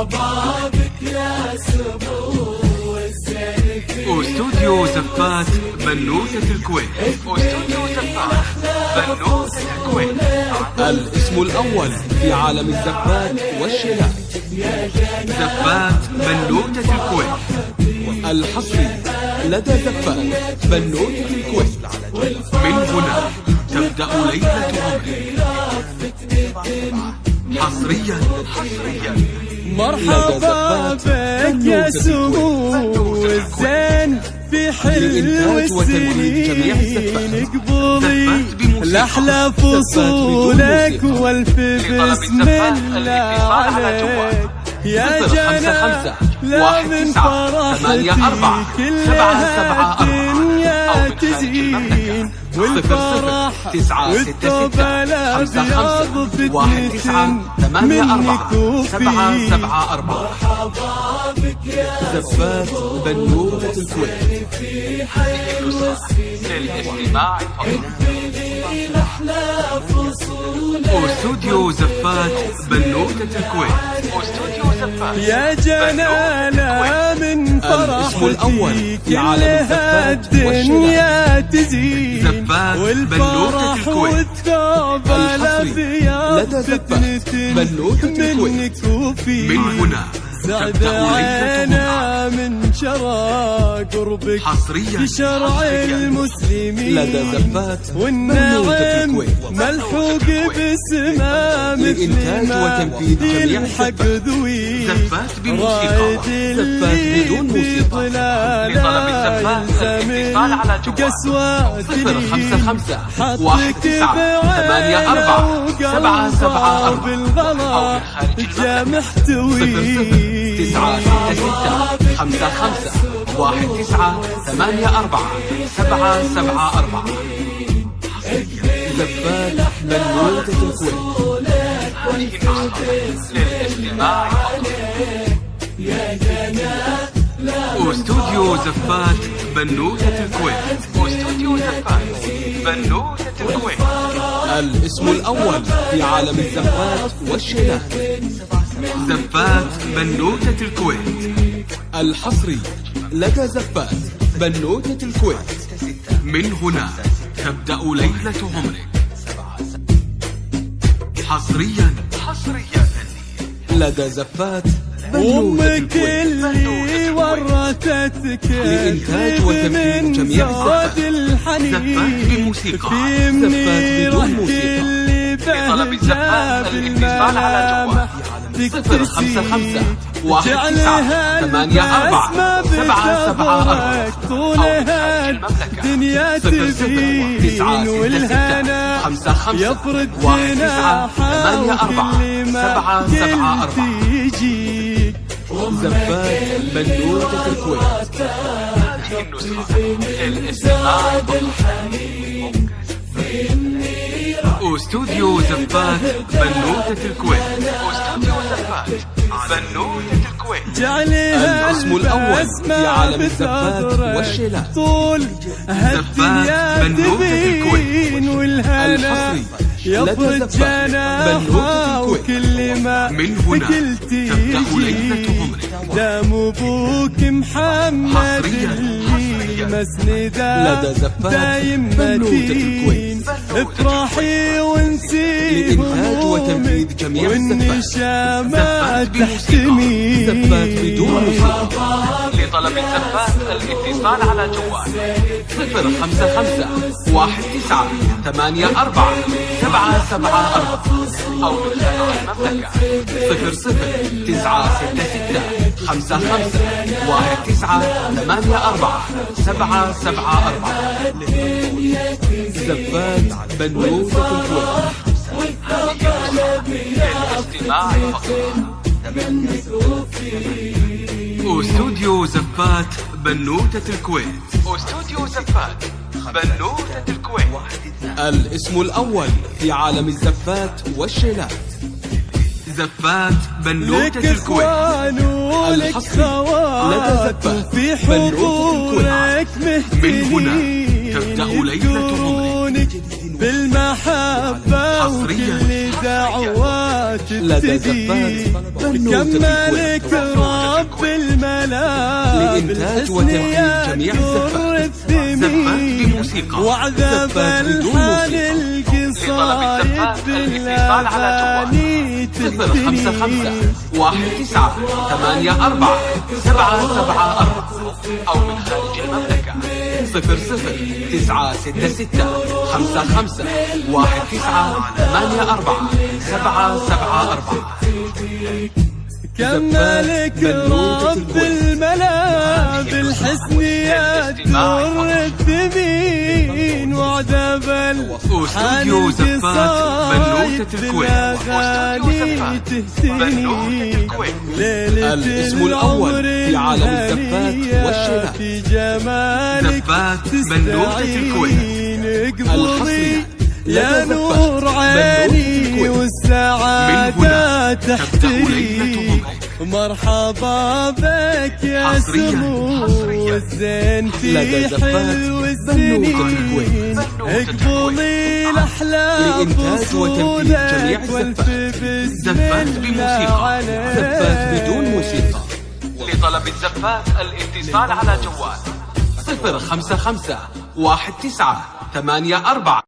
مرحبا بك يا سمو الزين. استوديو زفات بنوتة الكويت. استوديو زفات بنوتة الكويت. الاسم الأول في عالم الزفات والشلال. زفات بنوتة الكويت. الحصري لدى زفات بنوتة الكويت. من هنا تبدأ ليلة عمري. حصريا مرحبا بك يا سمو الزين في حلو السنين قبضي الأحلى فصولك والف بسم الله عليك يا جنى لا من فرحتي كلها الدنيا تزين والفرح والثوب الأبيض فتنة منك وفي. مرحبا بك يا زفات بنوتة الكويت. في حلو للاستماع الأحلى فصولك. استوديو زفات بنوتة الكويت. استوديو زفات يا جنانا من الاسم الأول فرحتي في عالم كلها الزفات الدنيا تزين زفات بنوتة والفرح الكويت. والثوب الأبيض لدى زفات فتنة بنوتة الكويت. منك وفي. من هنا سعد تبدأ ليلة عينا من شرى قربك حصريا في شرع المسلمين لدى زفات بنوتة والنعم الكويت. ملحوق باسمه لإنتاج مثل ما وتنفيذ جميع الحق ذوي زفات بموسيقى. زفات بدون موسيقى. لطلب الزفات الاتصال على جوال قسوة 055 حطك 19 84 774 بالغلا جا محتوي 966 55 19 84 774. زفات بنوتة الكويت. للاستماع استوديو زفات بنوتة الكويت. استوديو زفات بنوتة الكويت. الاسم الأول في عالم الزفات والشلال. زفات بنوتة الكويت. الحصري لدى زفات بنوتة الكويت. من هنا تبدأ ليلة عمرك. حصريا لدى زفات بنوتة أمك الكويت. اللي ورثتك لإنتاج وتنفيذ من جميع زاد الحنين زفات بموسيقى. في زفات بدون منيرك موسيقى. اللي لطلب الزفات الاتصال على جوال 055 جعلها 84 774 طولها الدنيا تبين والهنا يفرد جناحه وكل ما قلت يجيك. زفات بنوتة الكويت. استوديو زفات بنوتة الكويت. استوديو زفات بنوتة الكويت. جعلها الاسم الأول في عالم الزفات والشلال. طول هالدنيا تبين والهنا الحصري يفرد لدى زفات جناحه بنوتة الكويت. وكل ما من هنا قلت تبدأ ليلة يجيك. عمرك. دام ابوك محمد حصرياً اللي مسنده لدى زفات دايم بنوتة متين. الكويت. افرحي وانسي لإنتاج وتنفيذ همومك جميع والنشامات زفات تحتمي. زفات بدون موسيقى. لطلب الزفات الاتصال على جوال 055 19 84 774 أو من خارج المملكة 00 966 55 19 84 774. زفات بنوتة الكويت. للاستماع استوديو زفات بنوتة الكويت. استوديو زفات بنوتة الكويت. الاسم الأول في عالم الزفات والشلال. زفات بنوتة لك الكويت. اخوان ولك الحصري خوات لدى زفات في بنوتة حضورك من هنا مهتنين تبدأ ليلة عمرك. يدقونك بالمحبة حصرياً. وكل دعوات لدى تهدي زفات بنوتة كملك الكويت رب الملا لإنتاج وتوحيد جميع الزفات. زفات بموسيقى. وعذاب زفات بدون الحال موسيقى. القصايد لطلب الزفات الاتصال على بالأغاني تهدني 055 أو من خارج المملكة 00 كملك رب الملا بالحسن يدور الثمين وعذاب الحال واستوديو زفات بنوتة القصايد الكويت. بالأغاني تهدني ليلة الاسم الأول في عالم الزفات والشيلات. في جمالك زفات بنوتة الكويت. تستعين الحصرية اقبضي يا لدى نور زفات عيني بنوتة الكويت. والسعادة من هنا تبدأ تحتري ليلة مرحبا بك يا حصرياً. سمو الزين لدى في زفات حلو بنوتة السنين الكويت. اقبضي الأحلام لإنتاج وتنفيذ جميع فصولك والف بسم زفات الله بموسيقى. عليك. زفات بدون موسيقى. لطلب الزفات الاتصال على جوال 055 19 84